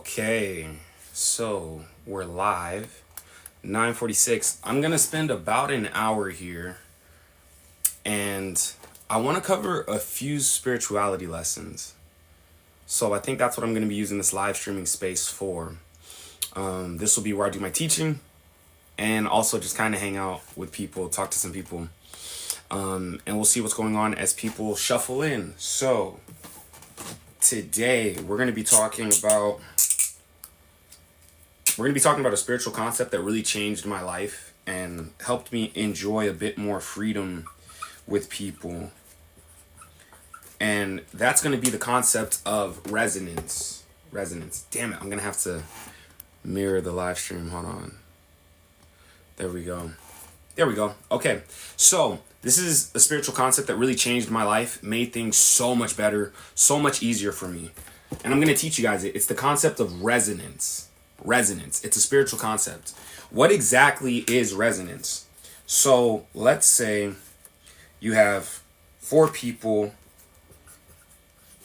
Okay, so we're live. 9:46. I'm gonna spend about an hour here, and I want to cover a few spirituality lessons. So I think that's what I'm gonna be using this live streaming space for. This will be where I do my teaching, and also just kind of hang out with people, talk to some people, and we'll see what's going on as people shuffle in. So today we're gonna be talking about. We're going to be talking about a spiritual concept that really changed my life and helped me enjoy a bit more freedom with people. And that's going to be the concept of resonance. Resonance. Damn it, I'm going to have to mirror the live stream. Hold on. There we go. There we go. Okay. So this is a spiritual concept that really changed my life, made things so much better, so much easier for me. And I'm going to teach you guys it. It's the concept of resonance. Resonance. It's a spiritual concept. What exactly is resonance? So let's say you have 4 people,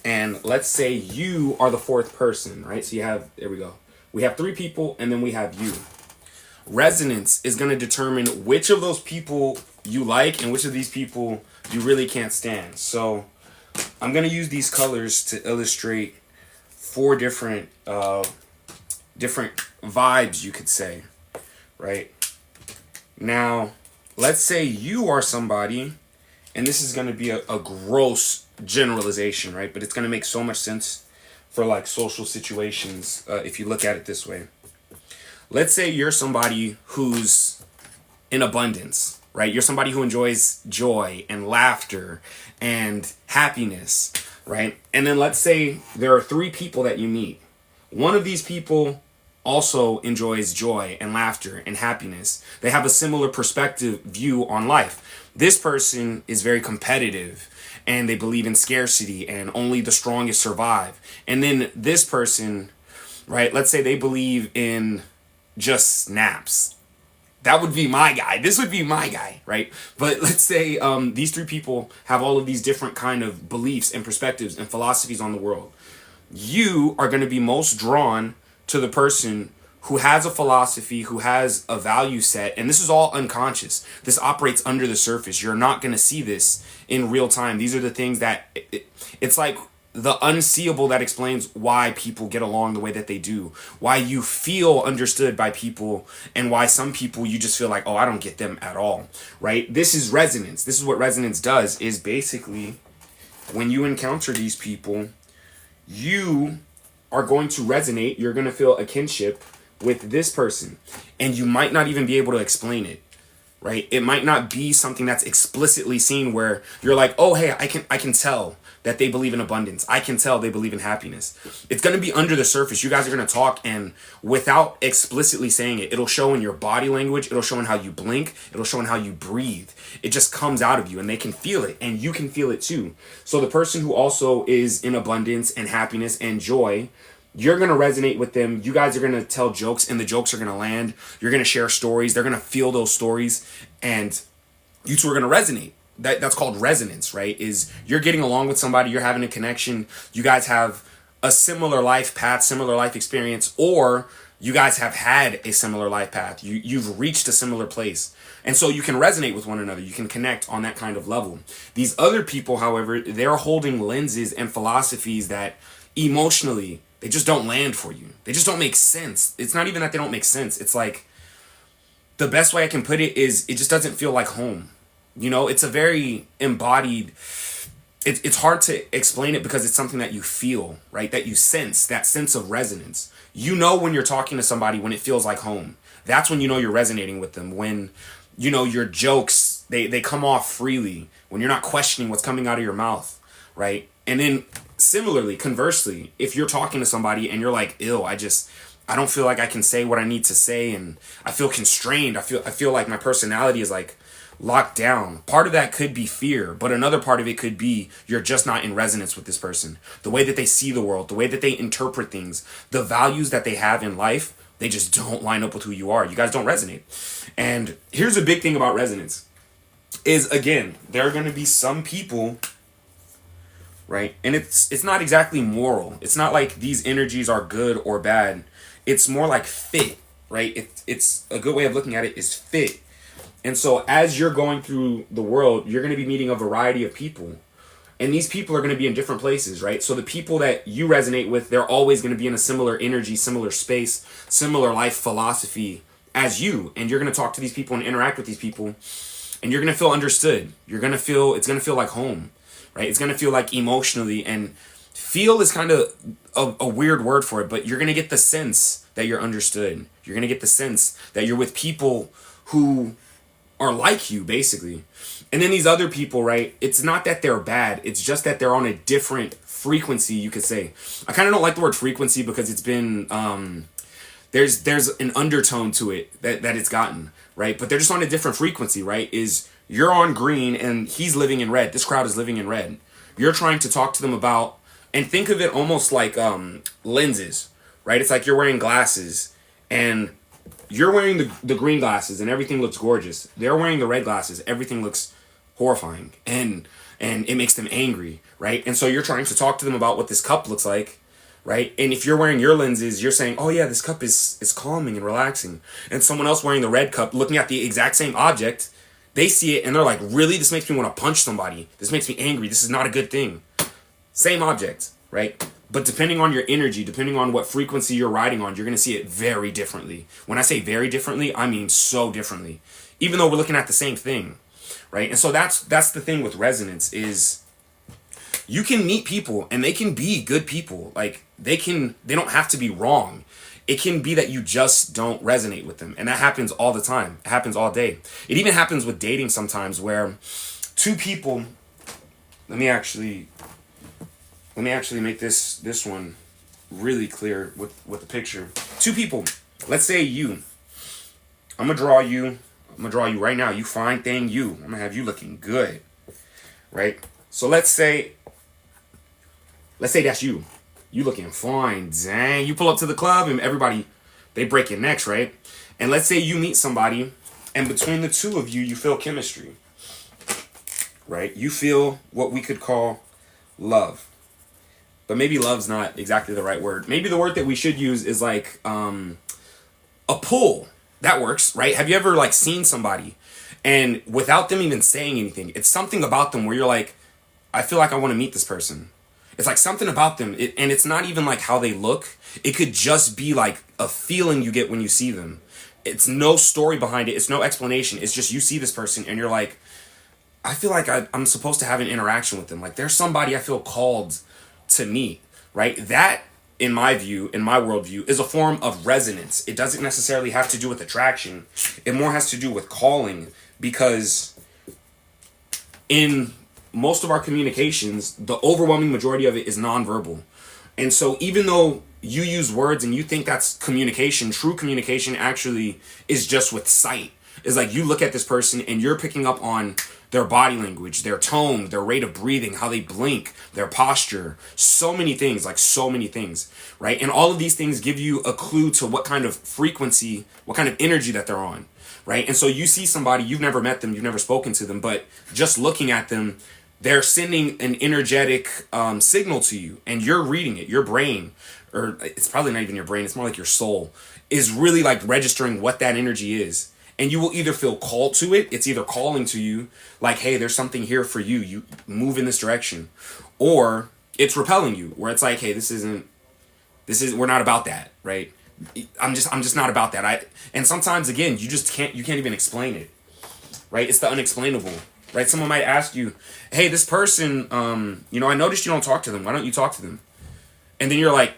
and let's say you are the 4th person, right? So you have, there we go. We have 3 people, and then we have you. Resonance is going to determine which of those people you like and which of these people you really can't stand. So I'm going to use these colors to illustrate 4 different vibes, you could say, right? Now, let's say you are somebody, and this is going to be a gross generalization, right? But it's going to make so much sense for like social situations if you look at it this way. Let's say you're somebody who's in abundance, right? You're somebody who enjoys joy and laughter and happiness, right? And then let's say there are 3 people that you meet. One of these people also enjoys joy and laughter and happiness. They have a similar perspective view on life. This person is very competitive and they believe in scarcity and only the strongest survive. And then this person, right, let's say they believe in just snaps. That would be my guy. This would be my guy, right? But let's say these 3 people have all of these different kind of beliefs and perspectives and philosophies on the world. You are going to be most drawn to the person who has a philosophy, who has a value set, and this is all unconscious. This operates under the surface. You're not going to see this in real time. These are the things that, it's like the unseeable that explains why people get along the way that they do, why you feel understood by people, and why some people you just feel like, oh, I don't get them at all, right? This is resonance. This is what resonance does, is basically when you encounter these people, you are going to resonate. You're going to feel a kinship with this person, and you might not even be able to explain it, right? It might not be something that's explicitly seen where you're like, oh, hey, I can tell that they believe in abundance. I can tell they believe in happiness. It's going to be under the surface. You guys are going to talk, and without explicitly saying it, it'll show in your body language. It'll show in how you blink. It'll show in how you breathe. It just comes out of you, and they can feel it, and you can feel it too. So the person who also is in abundance and happiness and joy, you're going to resonate with them. You guys are going to tell jokes, and the jokes are going to land. You're going to share stories. They're going to feel those stories, and you two are going to resonate. That's called resonance, right? Is you're getting along with somebody, you're having a connection, you guys have a similar life path, similar life experience, or you guys have had a similar life path. You've reached a similar place. And so you can resonate with one another. You can connect on that kind of level. These other people, however, they're holding lenses and philosophies that emotionally, they just don't land for you. They just don't make sense. It's not even that they don't make sense. It's like, the best way I can put it is it just doesn't feel like home. You know, it's a very embodied, it's hard to explain it because it's something that you feel, right? That you sense, that sense of resonance. You know when you're talking to somebody when it feels like home. That's when you know you're resonating with them. When, you know, your jokes, they come off freely. When you're not questioning what's coming out of your mouth, right? And then similarly, conversely, if you're talking to somebody and you're like, ew, I don't feel like I can say what I need to say, and I feel constrained. I feel like my personality is like locked down. Part of that could be fear, but another part of it could be you're just not in resonance with this person. The way that they see the world, the way that they interpret things, the values that they have in life, they just don't line up with who you are. You guys don't resonate. And here's a big thing about resonance is, again, there are going to be some people right? And it's not exactly moral. It's not like these energies are good or bad. It's more like fit, right? It's a good way of looking at it is fit. And so as you're going through the world, you're going to be meeting a variety of people. And these people are going to be in different places, right? So the people that you resonate with, they're always going to be in a similar energy, similar space, similar life philosophy as you. And you're going to talk to these people and interact with these people. And you're going to feel understood. You're going to feel, it's going to feel like home, right? It's going to feel like emotionally. And feel is kind of a weird word for it, but you're going to get the sense that you're understood. You're going to get the sense that you're with people who are like you, basically. And then these other people, right? It's not that they're bad. It's just that they're on a different frequency, you could say. I kind of don't like the word frequency because it's been, there's an undertone to it that it's gotten, right? But they're just on a different frequency, right? Is you're on green and he's living in red. This crowd is living in red. You're trying to talk to them about, and think of it almost like lenses, right? It's like you're wearing glasses and you're wearing the green glasses and everything looks gorgeous. They're wearing the red glasses. Everything looks horrifying and it makes them angry, right? And so you're trying to talk to them about what this cup looks like, right? And if you're wearing your lenses, you're saying, oh yeah, this cup is calming and relaxing. And someone else wearing the red cup, looking at the exact same object, they see it and they're like, really? This makes me want to punch somebody. This makes me angry. This is not a good thing. Same object, right? But depending on your energy, depending on what frequency you're riding on, you're going to see it very differently. When I say very differently, I mean so differently. Even though we're looking at the same thing, right? And so that's the thing with resonance is you can meet people and they can be good people. Like they don't have to be wrong. It can be that you just don't resonate with them. And that happens all the time. It happens all day. It even happens with dating sometimes where two people, let me actually make this one really clear with the picture. Two people, let's say you. I'm gonna draw you right now. You fine thing, you. I'm gonna have you looking good, right? So let's say that's you. You looking fine, dang. You pull up to the club and everybody, they break your necks, right? And let's say you meet somebody and between the two of you, you feel chemistry, right? You feel what we could call love. But maybe love's not exactly the right word. Maybe the word that we should use is like a pull. That works, right? Have you ever like seen somebody and without them even saying anything, it's something about them where you're like, I feel like I want to meet this person. It's like something about them. And it's not even like how they look. It could just be like a feeling you get when you see them. It's no story behind it. It's no explanation. It's just you see this person and you're like, I feel like I'm supposed to have an interaction with them. Like there's somebody I feel called to meet, right? That, in my view, in my worldview, is a form of resonance. It doesn't necessarily have to do with attraction. It more has to do with calling, because in most of our communications, the overwhelming majority of it is nonverbal. And so even though you use words and you think that's communication, true communication actually is just with sight. It's like you look at this person and you're picking up on their body language, their tone, their rate of breathing, how they blink, their posture, so many things, right? And all of these things give you a clue to what kind of frequency, what kind of energy that they're on, right? And so you see somebody, you've never met them, you've never spoken to them, but just looking at them, they're sending an energetic signal to you and you're reading it. Your brain, or it's probably not even your brain, it's more like your soul, is really like registering what that energy is. And you will either feel called to it, it's either calling to you, like, hey, there's something here for you, you move in this direction. Or it's repelling you, where it's like, hey, we're not about that, right? I'm just not about that. And sometimes, again, you can't even explain it, right? It's the unexplainable, right? Someone might ask you, hey, this person, I noticed you don't talk to them. Why don't you talk to them? And then you're like,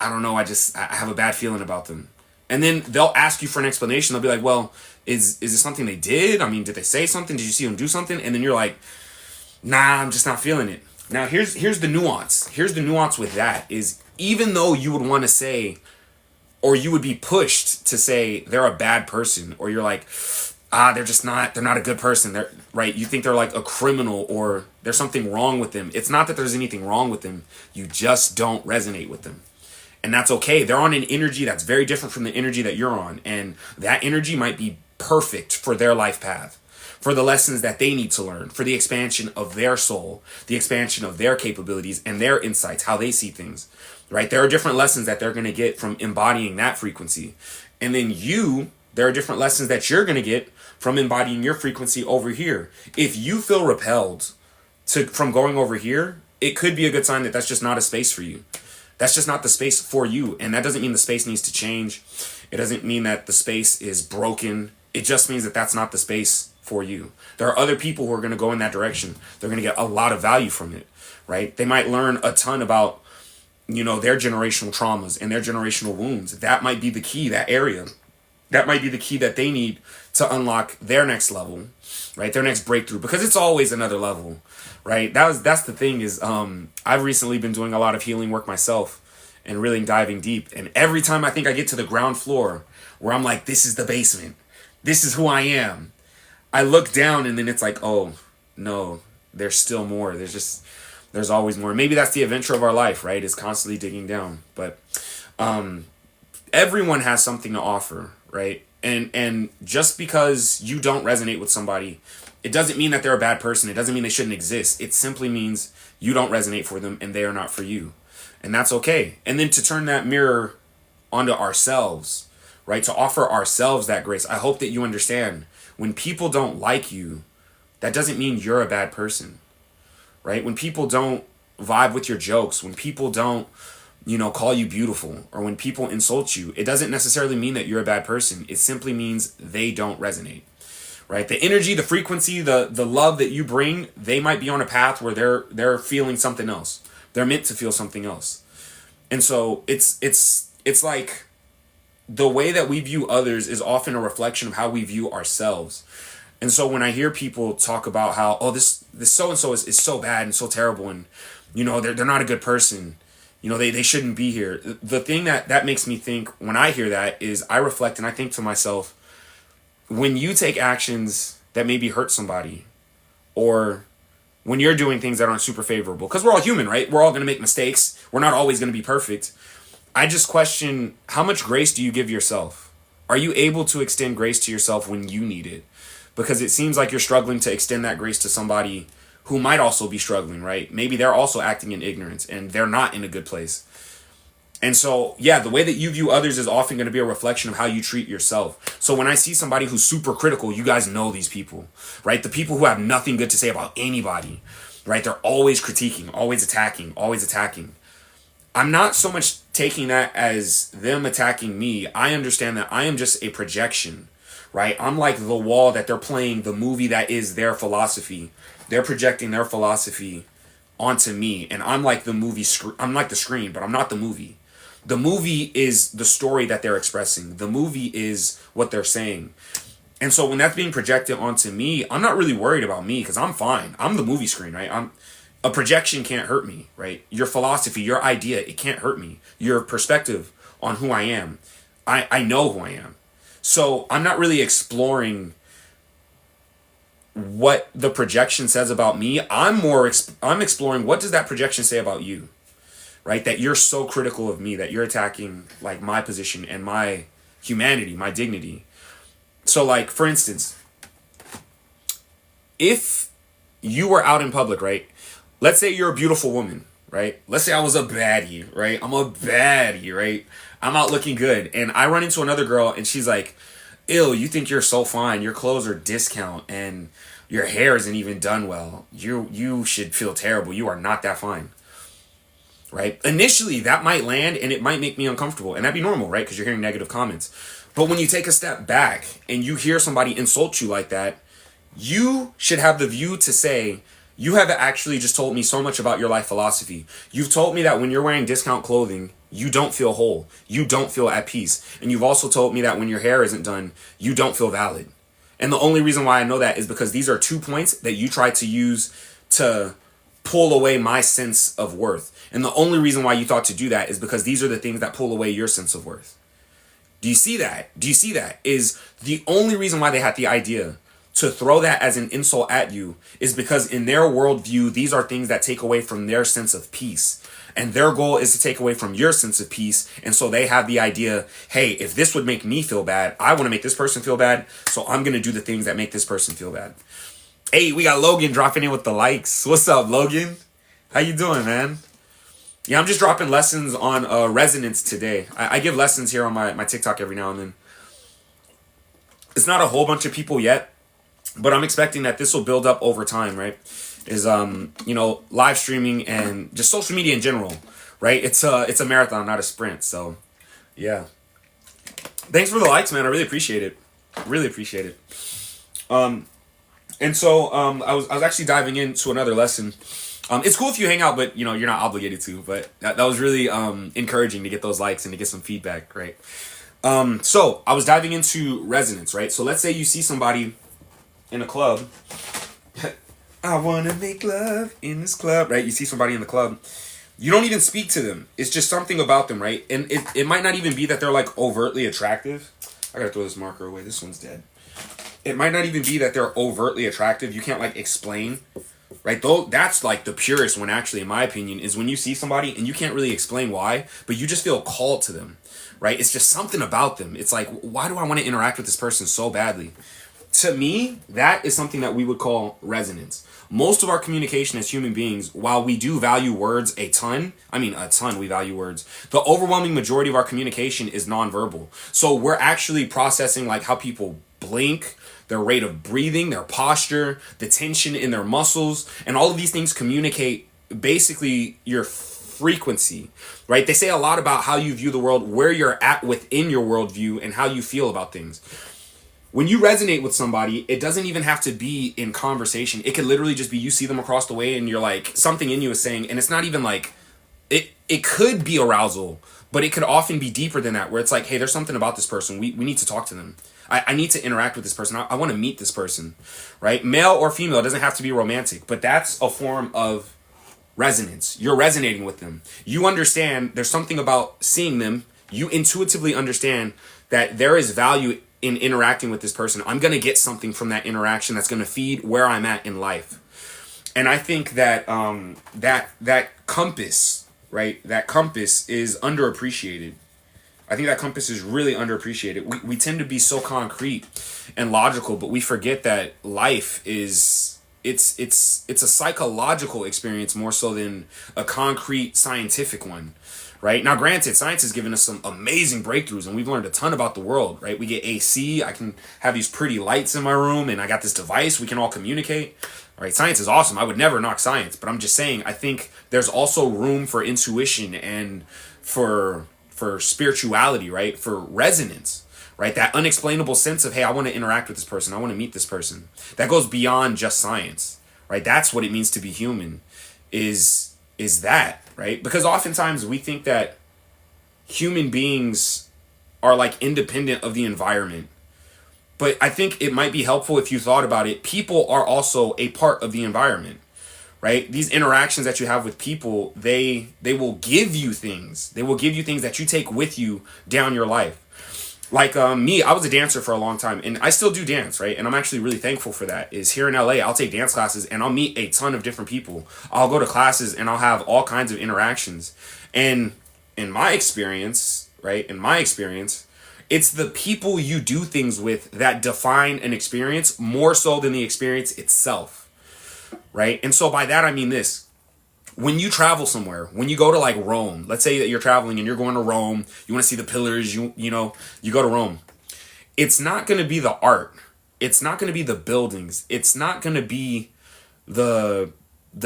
I don't know, I have a bad feeling about them. And then they'll ask you for an explanation. They'll be like, well, is this something they did? I mean, did they say something? Did you see them do something? And then you're like, nah, I'm just not feeling it. Now, here's the nuance. Here's the nuance with that is even though you would want to say, or you would be pushed to say they're a bad person, or you're like, they're not a good person. They're right. You think they're like a criminal or there's something wrong with them. It's not that there's anything wrong with them. You just don't resonate with them. And that's okay. They're on an energy that's very different from the energy that you're on. And that energy might be perfect for their life path. for the lessons that they need to learn, for the expansion of their soul, the expansion of their capabilities and their insights, how they see things, right? There are different lessons that they're going to get from embodying that frequency. And then there are different lessons that you're going to get from embodying your frequency over here. If you feel repelled from going over here, it could be a good sign that that's just not a space for you. That's just not the space for you. And that doesn't mean the space needs to change. It doesn't mean that the space is broken. It just means that that's not the space for you. There are other people who are going to go in that direction. They're going to get a lot of value from it, right? They might learn a ton about, their generational traumas and their generational wounds. That might be the key, that area. That might be the key that they need to unlock their next level, right? Their next breakthrough, because it's always another level, right? That's the thing is, I've recently been doing a lot of healing work myself and really diving deep. And every time I think I get to the ground floor where I'm like, this is the basement, this is who I am, I look down and then it's like, oh no, there's still more. There's always more. Maybe that's the adventure of our life, right? Is constantly digging down. But everyone has something to offer, right? And just because you don't resonate with somebody, it doesn't mean that they're a bad person. It doesn't mean they shouldn't exist. It simply means you don't resonate for them and they are not for you. And that's okay. And then to turn that mirror onto ourselves, right? To offer ourselves that grace. I hope that you understand, when people don't like you, that doesn't mean you're a bad person, right? When people don't vibe with your jokes, when people don't, call you beautiful, or when people insult you, it doesn't necessarily mean that you're a bad person. It simply means they don't resonate, right? The energy, the frequency, the love that you bring, they might be on a path where they're feeling something else. They're meant to feel something else. And so it's like the way that we view others is often a reflection of how we view ourselves. And so when I hear people talk about how, oh, this so-and-so is so bad and so terrible, and, they're not a good person, they shouldn't be here. The thing that makes me think when I hear that is I reflect and I think to myself, when you take actions that maybe hurt somebody, or when you're doing things that aren't super favorable, because we're all human, right? We're all going to make mistakes. We're not always going to be perfect. I just question, how much grace do you give yourself? Are you able to extend grace to yourself when you need it? Because it seems like you're struggling to extend that grace to somebody who might also be struggling, right? Maybe they're also acting in ignorance and they're not in a good place. And so, yeah, the way that you view others is often going to be a reflection of how you treat yourself. So when I see somebody who's super critical, you guys know these people, right? The people who have nothing good to say about anybody, right? They're always critiquing, always attacking, always attacking. I'm not so much taking that as them attacking me. I understand that I am just a projection, right? I'm like the wall that they're playing the movie that is their philosophy. They're projecting their philosophy onto me, and I'm like the movie. I'm like the screen, but I'm not the movie. The movie is the story that they're expressing. The movie is what they're saying. And so when that's being projected onto me, I'm not really worried about me because I'm fine. I'm the movie screen, right? A projection can't hurt me, right? Your philosophy, your idea, it can't hurt me. Your perspective on who I am, I know who I am. So I'm not really exploring what the projection says about me. I'm exploring, what does that projection say about you? Right? That you're so critical of me, that you're attacking like my position and my humanity, my dignity. So like, for instance, if you were out in public, right? Let's say you're a beautiful woman, right? Let's say I was a baddie, right? I'm a baddie, right? I'm out looking good. And I run into another girl and she's like, ew, you think you're so fine. Your clothes are discount and your hair isn't even done well. You should feel terrible. You are not that fine. Right? Initially, that might land and it might make me uncomfortable. And that'd be normal, right? Because you're hearing negative comments. But when you take a step back and you hear somebody insult you like that, you should have the view to say, you have actually just told me so much about your life philosophy. You've told me that when you're wearing discount clothing, you don't feel whole. You don't feel at peace. And you've also told me that when your hair isn't done, you don't feel valid. And the only reason why I know that is because these are 2 points that you try to use to pull away my sense of worth. And the only reason why you thought to do that is because these are the things that pull away your sense of worth. Do you see that? Is the only reason why they had the idea to throw that as an insult at you is because in their worldview, these are things that take away from their sense of peace. And their goal is to take away from your sense of peace. And so they have the idea, hey, if this would make me feel bad, I want to make this person feel bad. So I'm going to do the things that make this person feel bad. Hey, we got Logan dropping in with the likes. What's up, Logan? How you doing, man? Yeah, I'm just dropping lessons on resonance today. I give lessons here on my TikTok every now and then. It's not a whole bunch of people yet, but I'm expecting that this will build up over time, right? Is live streaming and just social media in general, right? It's a marathon, not a sprint. So yeah, thanks for the likes, man. I really appreciate it. Really appreciate it. And so I was actually diving into another lesson. It's cool if you hang out, but you're not obligated to. But that was really encouraging to get those likes and to get some feedback, right? So I was diving into resonance, right? So let's say you see somebody in a club. I want to make love in this club, right? You see somebody in the club. You don't even speak to them. It's just something about them, right? And it might not even be that they're like overtly attractive. I gotta throw this marker away. This one's dead. It might not even be that they're overtly attractive. You can't like explain, right? Though that's like the purest one, actually, in my opinion, is when you see somebody and you can't really explain why, but you just feel called to them, right? It's just something about them. It's like, why do I want to interact with this person so badly? To me, that is something that we would call resonance. Most of our communication as human beings, while we do value words a ton, we value words, the overwhelming majority of our communication is nonverbal. So we're actually processing like how people blink, their rate of breathing, their posture, the tension in their muscles, and all of these things communicate basically your frequency, right? They say a lot about how you view the world, where you're at within your worldview, and how you feel about things. When you resonate with somebody, it doesn't even have to be in conversation. It could literally just be you see them across the way and you're like, something in you is saying, and it's not even like, it could be arousal, but it could often be deeper than that, where it's like, hey, there's something about this person. We need to talk to them. I need to interact with this person. I want to meet this person, right? Male or female, it doesn't have to be romantic, but that's a form of resonance. You're resonating with them. You understand there's something about seeing them. You intuitively understand that there is value in interacting with this person. I'm going to get something from that interaction that's going to feed where I'm at in life. And I think that that compass, right? That compass is underappreciated. I think that compass is really underappreciated. We tend to be so concrete and logical, but we forget that life is it's a psychological experience more so than a concrete scientific one. Right? Now, granted, science has given us some amazing breakthroughs and we've learned a ton about the world, right? We get AC, I can have these pretty lights in my room and I got this device, we can all communicate. All right, science is awesome. I would never knock science, but I'm just saying, I think there's also room for intuition and for spirituality, right? For resonance, right? That unexplainable sense of, hey, I want to interact with this person. I want to meet this person. That goes beyond just science, right? That's what it means to be human is that, right? Because oftentimes we think that human beings are like independent of the environment. But I think it might be helpful if you thought about it. People are also a part of the environment, right? These interactions that you have with people, they will give you things. They will give you things that you take with you down your life. Like me, I was a dancer for a long time and I still do dance, right? And I'm actually really thankful for that. Is here in LA, I'll take dance classes and I'll meet a ton of different people. I'll go to classes and I'll have all kinds of interactions. And in my experience, right? It's the people you do things with that define an experience more so than the experience itself, right? And so by that, I mean this. When you travel somewhere, when you go to like Rome, let's say that you're traveling and you're going to Rome, you want to see the pillars, you go to Rome. It's not going to be the art. It's not going to be the buildings. It's not going to be the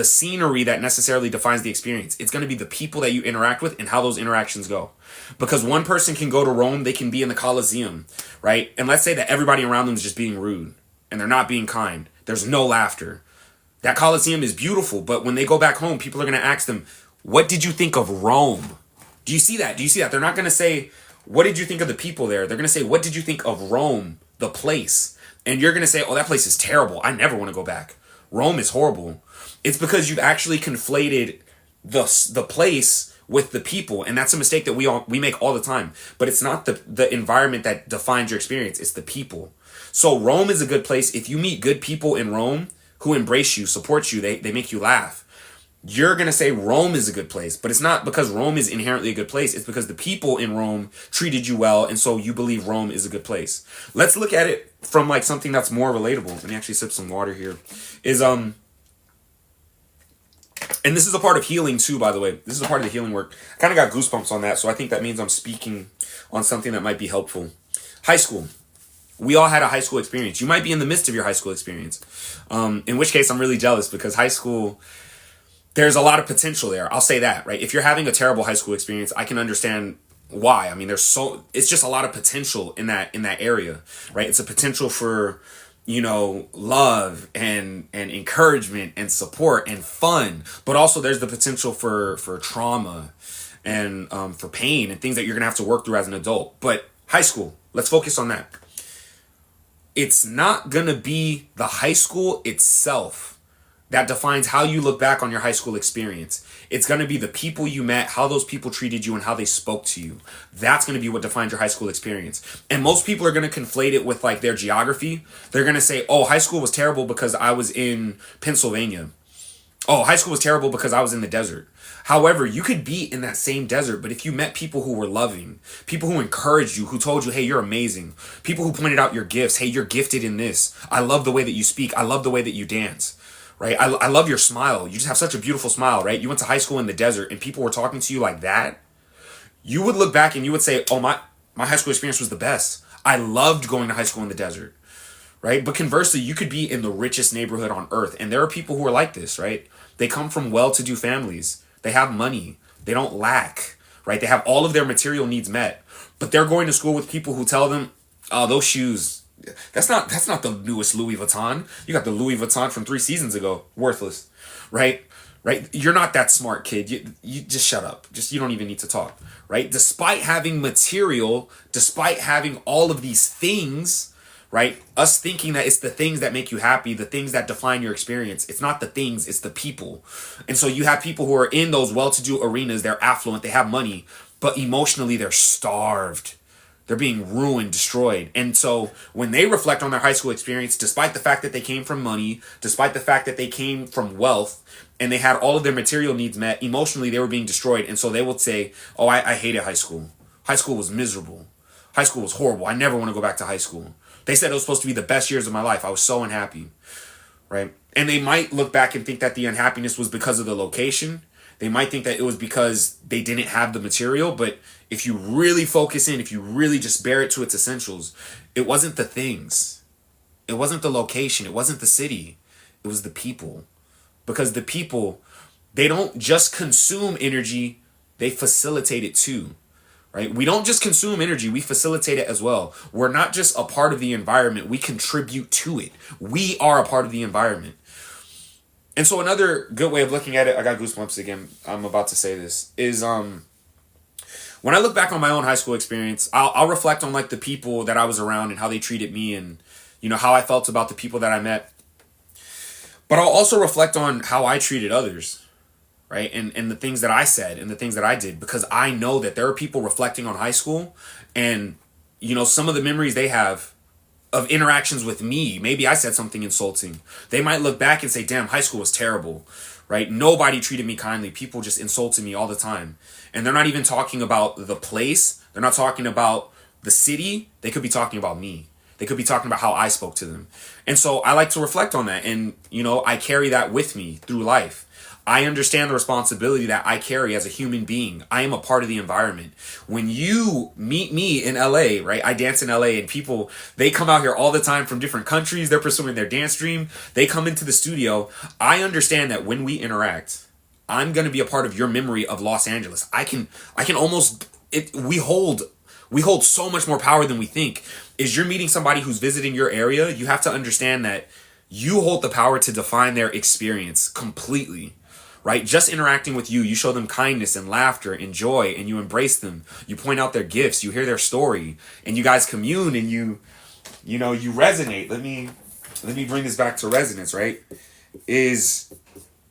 scenery that necessarily defines the experience. It's going to be the people that you interact with and how those interactions go. Because one person can go to Rome, they can be in the Colosseum, right? And let's say that everybody around them is just being rude and they're not being kind. There's no laughter. That Colosseum is beautiful, but when they go back home, people are going to ask them, what did you think of Rome? Do you see that? They're not going to say, what did you think of the people there? They're going to say, what did you think of Rome, the place? And you're going to say, oh, that place is terrible. I never want to go back. Rome is horrible. It's because you've actually conflated the place with the people. And that's a mistake that we make all the time. But it's not the environment that defines your experience. It's the people. So Rome is a good place. If you meet good people in Rome who embrace you, support you, they make you laugh, you're going to say Rome is a good place. But it's not because Rome is inherently a good place. It's because the people in Rome treated you well, and so you believe Rome is a good place. Let's look at it from like something that's more relatable. Let me actually sip some water here. And this is a part of healing too, by the way. This is a part of the healing work. I kind of got goosebumps on that, so I think that means I'm speaking on something that might be helpful. High school. We all had a high school experience. You might be in the midst of your high school experience. In which case, I'm really jealous because high school, there's a lot of potential there. I'll say that, right? If you're having a terrible high school experience, I can understand why. I mean, it's just a lot of potential in that area, right? It's a potential for, love and encouragement and support and fun, but also there's the potential for trauma and for pain and things that you're gonna have to work through as an adult. But high school, let's focus on that. It's not gonna be the high school itself that defines how you look back on your high school experience. It's going to be the people you met, how those people treated you, and how they spoke to you. That's going to be what defines your high school experience. And most people are going to conflate it with like their geography. They're going to say, oh, high school was terrible because I was in Pennsylvania. Oh, high school was terrible because I was in the desert. However, you could be in that same desert, but if you met people who were loving, people who encouraged you, who told you, hey, you're amazing, people who pointed out your gifts, hey, you're gifted in this. I love the way that you speak. I love the way that you dance. Right? I love your smile. You just have such a beautiful smile, right? You went to high school in the desert and people were talking to you like that. You would look back and you would say, oh, my high school experience was the best. I loved going to high school in the desert, right? But conversely, you could be in the richest neighborhood on earth. And there are people who are like this, right? They come from well-to-do families. They have money. They don't lack, right? They have all of their material needs met. But they're going to school with people who tell them, oh, those shoes, that's not the newest Louis Vuitton. You got the Louis Vuitton from 3 seasons ago. Worthless. Right? You're not that smart, kid. You just shut up. You don't even need to talk. Right? Despite having material, despite having all of these things, right? Us thinking that it's the things that make you happy, the things that define your experience. It's not the things, it's the people. And so you have people who are in those well-to-do arenas, they're affluent, they have money, but emotionally they're starved. They're being ruined, destroyed. And so when they reflect on their high school experience, despite the fact that they came from money, despite the fact that they came from wealth, and they had all of their material needs met, emotionally they were being destroyed. And so they would say, oh, I hated high school. High school was miserable. High school was horrible. I never want to go back to high school. They said it was supposed to be the best years of my life. I was so unhappy, right? And they might look back and think that the unhappiness was because of the location. They might think that it was because they didn't have the material, but if you really focus in, if you really just bear it to its essentials, it wasn't the things. It wasn't the location. It wasn't the city. It was the people. Because the people, they don't just consume energy, they facilitate it too. Right? We don't just consume energy, we facilitate it as well. We're not just a part of the environment, we contribute to it. We are a part of the environment. And so another good way of looking at it, I got goosebumps again, I'm about to say this, is when I look back on my own high school experience, I'll reflect on like the people that I was around and how they treated me and how I felt about the people that I met. But I'll also reflect on how I treated others, right? And the things that I said and the things that I did, because I know that there are people reflecting on high school and some of the memories they have of interactions with me. Maybe I said something insulting. They might look back and say, damn, high school was terrible, right? Nobody treated me kindly. People just insulted me all the time. And they're not even talking about the place. They're not talking about the city. They could be talking about me. They could be talking about how I spoke to them. And so I like to reflect on that. And, I carry that with me through life. I understand the responsibility that I carry as a human being. I am a part of the environment. When you meet me in LA, right? I dance in LA and people, they come out here all the time from different countries. They're pursuing their dance dream. They come into the studio. I understand that when we interact, I'm going to be a part of your memory of Los Angeles. I can almost, we hold so much more power than we think. Is you're meeting somebody who's visiting your area, you have to understand that you hold the power to define their experience completely. Right? Just interacting with you, you show them kindness and laughter and joy, and you embrace them. You point out their gifts, you hear their story, and you guys commune and you resonate. Let me bring this back to resonance, right? Is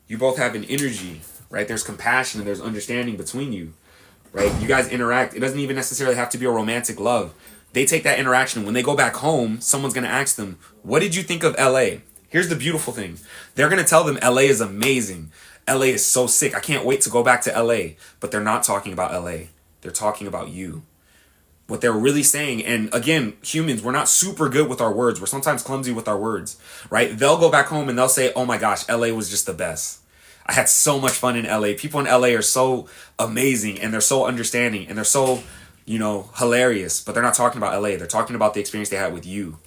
you both have an energy, right? There's compassion and there's understanding between you, right? You guys interact. It doesn't even necessarily have to be a romantic love. They take that interaction. When they go back home, someone's going to ask them, what did you think of LA? Here's the beautiful thing. They're going to tell them LA is amazing. LA is so sick. I can't wait to go back to LA. But they're not talking about LA. They're talking about you. What they're really saying, and again, humans, we're not super good with our words. We're sometimes clumsy with our words, right? They'll go back home and they'll say, oh my gosh, LA was just the best. I had so much fun in LA. People in LA are so amazing, and they're so understanding, and they're so, hilarious. But they're not talking about LA. They're talking about the experience they had with you.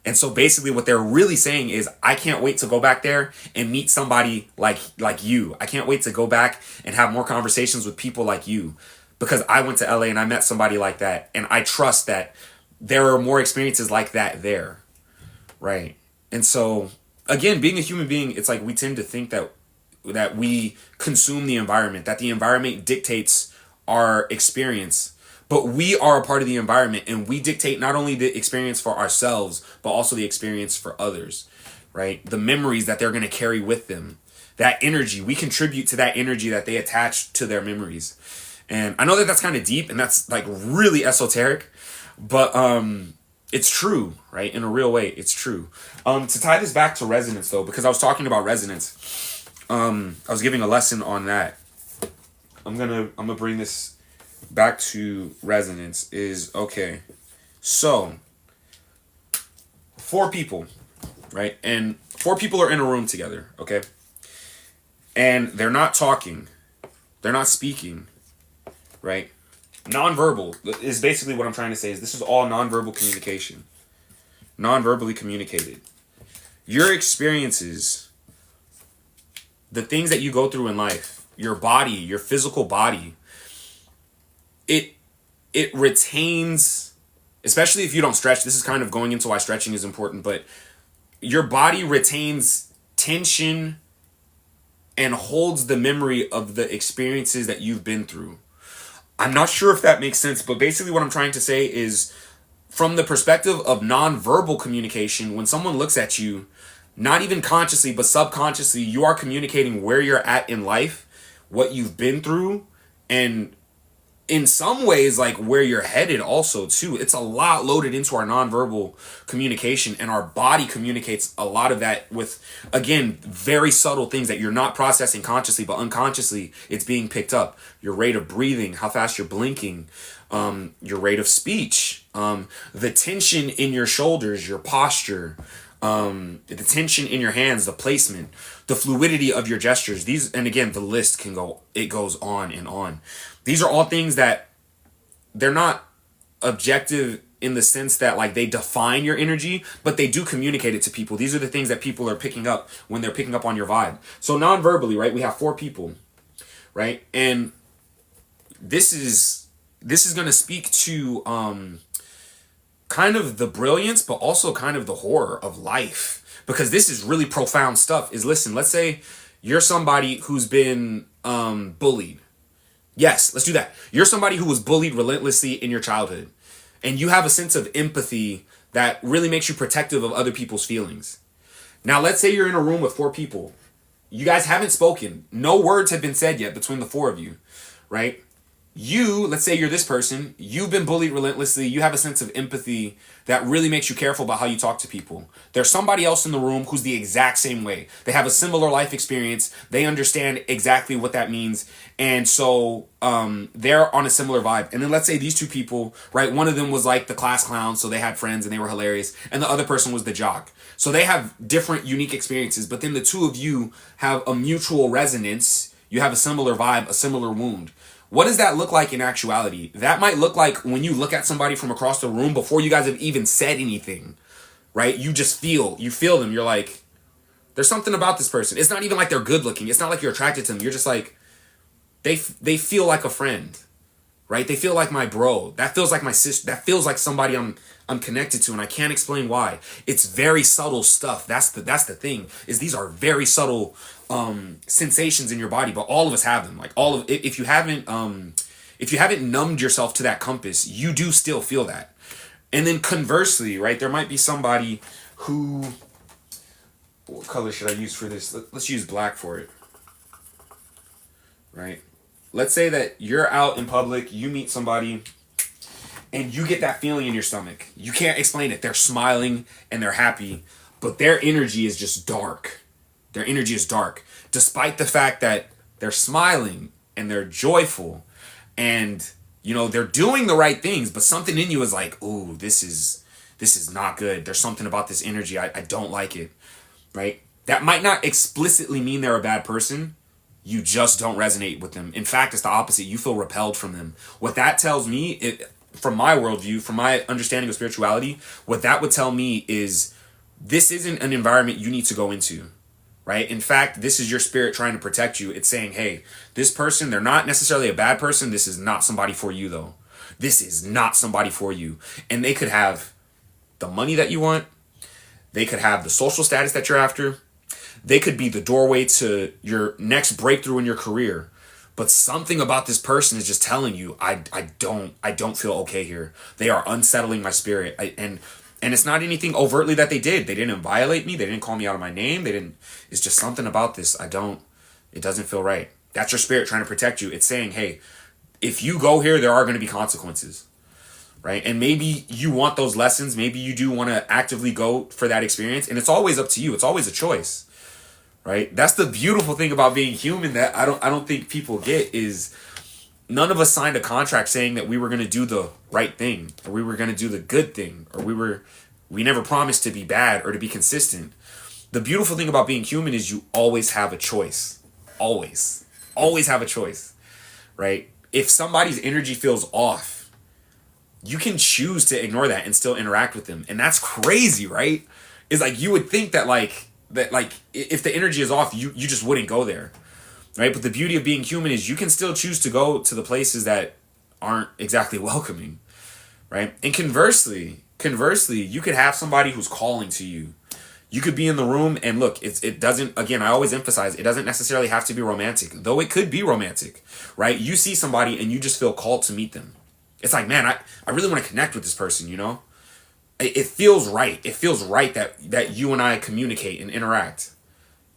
And so basically what they're really saying is, I can't wait to go back there and meet somebody like you. I can't wait to go back and have more conversations with people like you. Because I went to LA and I met somebody like that. And I trust that there are more experiences like that there. Right? And so, again, being a human being, it's like we tend to think that we consume the environment, that the environment dictates our experience. But we are a part of the environment, and we dictate not only the experience for ourselves, but also the experience for others. Right? The memories that they're going to carry with them. That energy, we contribute to that energy that they attach to their memories. And I know that that's kind of deep and that's like really esoteric, but it's true, right? In a real way, it's true. To tie this back to resonance though, because I was talking about resonance, I was giving a lesson on that. I'm gonna bring this back to resonance. Is okay. So 4 people, right? And 4 people are in a room together, okay? And they're not talking, they're not speaking. Right? Nonverbal is basically what I'm trying to say, is this is all nonverbal communication. Non-verbally communicated. Your experiences, the things that you go through in life, your body, your physical body, it retains, especially if you don't stretch, this is kind of going into why stretching is important, but your body retains tension and holds the memory of the experiences that you've been through. I'm not sure if that makes sense, but basically what I'm trying to say is, from the perspective of nonverbal communication, when someone looks at you, not even consciously, but subconsciously, you are communicating where you're at in life, what you've been through, and in some ways, like where you're headed also too. It's a lot loaded into our nonverbal communication, and our body communicates a lot of that with, again, very subtle things that you're not processing consciously, but unconsciously it's being picked up. Your rate of breathing, how fast you're blinking, your rate of speech, the tension in your shoulders, your posture, the tension in your hands, the placement, the fluidity of your gestures. These, and again, the list it goes on and on. These are all things that they're not objective in the sense that like they define your energy, but they do communicate it to people. These are the things that people are picking up when they're picking up on your vibe. So non-verbally, right, we have 4 people, right? And this is going to speak to kind of the brilliance, but also kind of the horror of life, because this is really profound stuff. Is, listen, let's say you're somebody who's been bullied. Yes, let's do that. You're somebody who was bullied relentlessly in your childhood, and you have a sense of empathy that really makes you protective of other people's feelings. Now, let's say you're in a room with 4 people. You guys haven't spoken. No words have been said yet between the 4 of you, right? Let's say you're this person, you've been bullied relentlessly, you have a sense of empathy that really makes you careful about how you talk to people. There's somebody else in the room who's the exact same way. They have a similar life experience, they understand exactly what that means, and so they're on a similar vibe. And then let's say these 2 people, right, one of them was like the class clown, so they had friends and they were hilarious, and the other person was the jock. So they have different unique experiences, but then the 2 of you have a mutual resonance, you have a similar vibe, a similar wound. What does that look like in actuality? That might look like when you look at somebody from across the room before you guys have even said anything, right? You feel them. You're like, there's something about this person. It's not even like they're good looking. It's not like you're attracted to them. You're just like, they feel like a friend, right? They feel like my bro. That feels like my sister. That feels like somebody I'm connected to, and I can't explain why. It's very subtle stuff. That's the thing, is these are very subtle sensations in your body, but all of us have them. Like if you haven't numbed yourself to that compass, you do still feel that. And then conversely, right, there might be somebody who, what color should I use for this? Let's use black for it. Right? Let's say that you're out in public, you meet somebody, and you get that feeling in your stomach. You can't explain it. They're smiling and they're happy, but their energy is just dark. Their energy is dark, despite the fact that they're smiling and they're joyful and, you know, they're doing the right things, but something in you is like, ooh, this is not good. There's something about this energy. I don't like it, right? That might not explicitly mean they're a bad person. You just don't resonate with them. In fact, it's the opposite. You feel repelled from them. What that tells me, from my worldview, from my understanding of spirituality, what that would tell me is this isn't an environment you need to go into, right? In fact, this is your spirit trying to protect you. It's saying, hey, this person, they're not necessarily a bad person. This is not somebody for you, though. This is not somebody for you. And they could have the money that you want. They could have the social status that you're after. They could be the doorway to your next breakthrough in your career. But something about this person is just telling you, I don't feel okay here. They are unsettling my spirit. And it's not anything overtly that they did. They didn't violate me. They didn't call me out of my name. It's just something about this. It doesn't feel right. That's your spirit trying to protect you. It's saying, hey, if you go here, there are going to be consequences, right? And maybe you want those lessons. Maybe you do want to actively go for that experience. And it's always up to you. It's always a choice. Right? That's the beautiful thing about being human that I don't think people get is none of us signed a contract saying that we were going to do the right thing or we were going to do the good thing or we never promised to be bad or to be consistent. The beautiful thing about being human is you always have a choice. Always have a choice, right? If somebody's energy feels off, you can choose to ignore that and still interact with them. And that's crazy, right? It's like you would think that if the energy is off, you just wouldn't go there, right? But the beauty of being human is you can still choose to go to the places that aren't exactly welcoming, right? And conversely, you could have somebody who's calling to you. You could be in the room and look, it doesn't, again, I always emphasize, it doesn't necessarily have to be romantic, though it could be romantic, right? You see somebody and you just feel called to meet them. It's like, man, I really want to connect with this person, you know? It feels right. It feels right that you and I communicate and interact.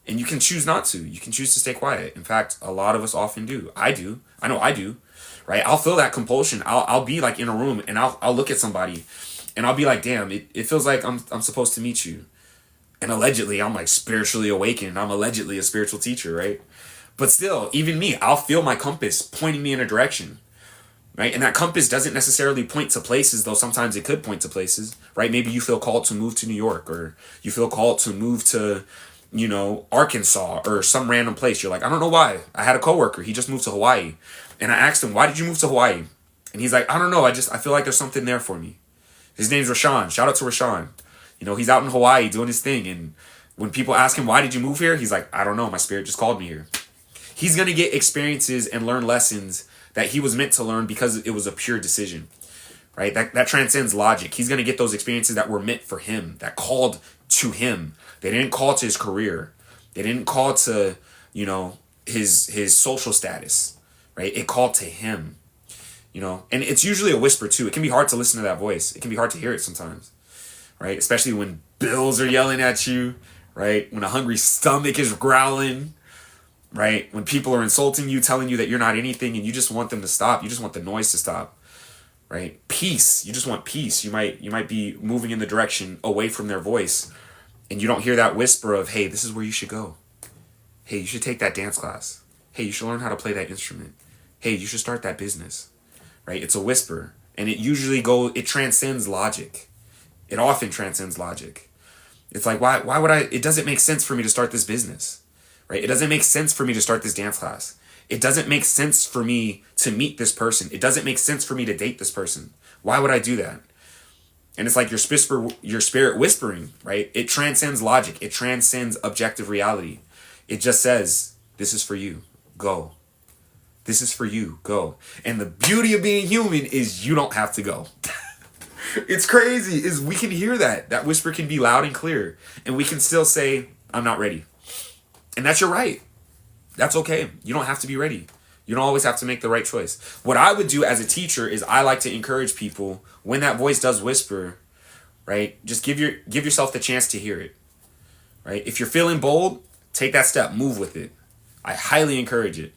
And you can choose not to. You can choose to stay quiet. In fact, a lot of us often do. I do. I know I do. Right? I'll feel that compulsion. I'll be like in a room and I'll look at somebody and I'll be like, damn, it feels like I'm supposed to meet you. And allegedly I'm like spiritually awakened. I'm allegedly a spiritual teacher, right? But still, even me, I'll feel my compass pointing me in a direction. Right? And that compass doesn't necessarily point to places, though sometimes it could point to places, right? Maybe you feel called to move to New York or you feel called to move to, you know, Arkansas or some random place. You're like, I don't know why. I had a coworker. He just moved to Hawaii. And I asked him, why did you move to Hawaii? And he's like, I don't know. I feel like there's something there for me. His name's Rashawn. Shout out to Rashawn. You know, he's out in Hawaii doing his thing. And when people ask him, why did you move here? He's like, I don't know. My spirit just called me here. He's going to get experiences and learn lessons that he was meant to learn because it was a pure decision, right? That transcends logic. He's going to get those experiences that were meant for him, that called to him. They didn't call to his career. They didn't call to, you know, his social status, right? It called to him, you know? And it's usually a whisper too. It can be hard to listen to that voice. It can be hard to hear it sometimes, right? Especially when bills are yelling at you, right? When a hungry stomach is growling, right? When people are insulting you, telling you that you're not anything and you just want them to stop. You just want the noise to stop, right? Peace. You just want peace. You might be moving in the direction away from their voice and you don't hear that whisper of, hey, this is where you should go. Hey, you should take that dance class. Hey, you should learn how to play that instrument. Hey, you should start that business, right? It's a whisper and it transcends logic. It often transcends logic. It's like, why would it doesn't make sense for me to start this business. Right? It doesn't make sense for me to start this dance class. It doesn't make sense for me to meet this person. It doesn't make sense for me to date this person. Why would I do that? And it's like your spirit whispering, right? It transcends logic. It transcends objective reality. It just says, this is for you. Go. This is for you. Go. And the beauty of being human is you don't have to go. It's crazy. Is we can hear that. That whisper can be loud and clear. And we can still say, I'm not ready. And that's your right. That's okay. You don't have to be ready. You don't always have to make the right choice. What I would do as a teacher is I like to encourage people when that voice does whisper, right? Just give yourself the chance to hear it, right? If you're feeling bold, take that step, move with it. I highly encourage it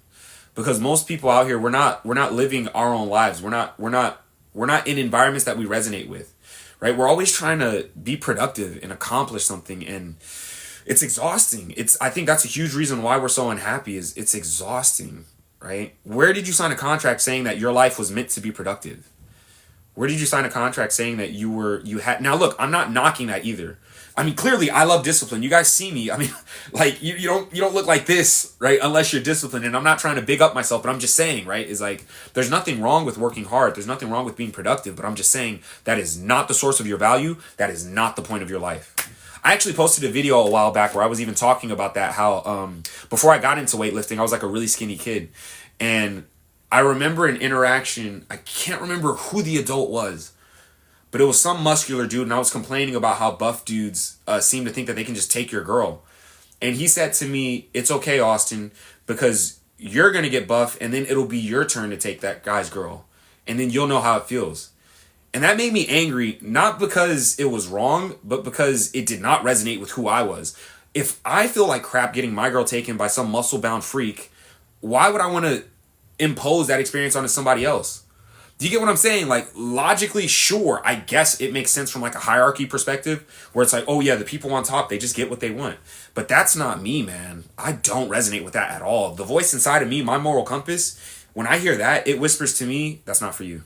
because most people out here, we're not living our own lives. We're not We're not in environments that we resonate with, right? We're always trying to be productive and accomplish something, and it's exhausting. I think that's a huge reason why we're so unhappy, is it's exhausting, right? Where did you sign a contract saying that your life was meant to be productive? Where did you sign a contract saying that you had? Now look, I'm not knocking that either. I mean, clearly I love discipline. You guys see me. I mean, like you don't look like this, right? Unless you're disciplined. And I'm not trying to big up myself, but I'm just saying, right? Is like, there's nothing wrong with working hard. There's nothing wrong with being productive, but I'm just saying that is not the source of your value. That is not the point of your life. I actually posted a video a while back where I was even talking about that, how before I got into weightlifting, I was like a really skinny kid. And I remember an interaction, I can't remember who the adult was, but it was some muscular dude, and I was complaining about how buff dudes seem to think that they can just take your girl. And he said to me, it's okay, Austin, because you're going to get buff, and then it'll be your turn to take that guy's girl. And then you'll know how it feels. And that made me angry, not because it was wrong, but because it did not resonate with who I was. If I feel like crap getting my girl taken by some muscle-bound freak, why would I want to impose that experience onto somebody else? Do you get what I'm saying? Like, logically, sure, I guess it makes sense from like a hierarchy perspective, where it's like, oh yeah, the people on top, they just get what they want. But that's not me, man. I don't resonate with that at all. The voice inside of me, my moral compass, when I hear that, it whispers to me, that's not for you.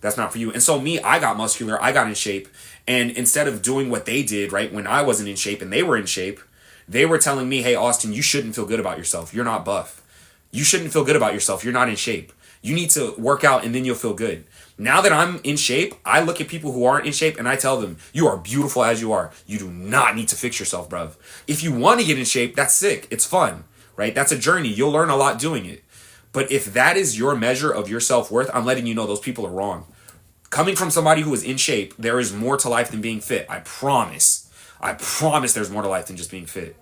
That's not for you. And so me, I got muscular, I got in shape. And instead of doing what they did, right, when I wasn't in shape and they were in shape, they were telling me, hey, Austin, you shouldn't feel good about yourself. You're not buff. You shouldn't feel good about yourself. You're not in shape. You need to work out and then you'll feel good. Now that I'm in shape, I look at people who aren't in shape and I tell them, you are beautiful as you are. You do not need to fix yourself, bruv. If you want to get in shape, that's sick. It's fun, right? That's a journey. You'll learn a lot doing it. But if that is your measure of your self-worth, I'm letting you know those people are wrong. Coming from somebody who is in shape, there is more to life than being fit. I promise. I promise there's more to life than just being fit,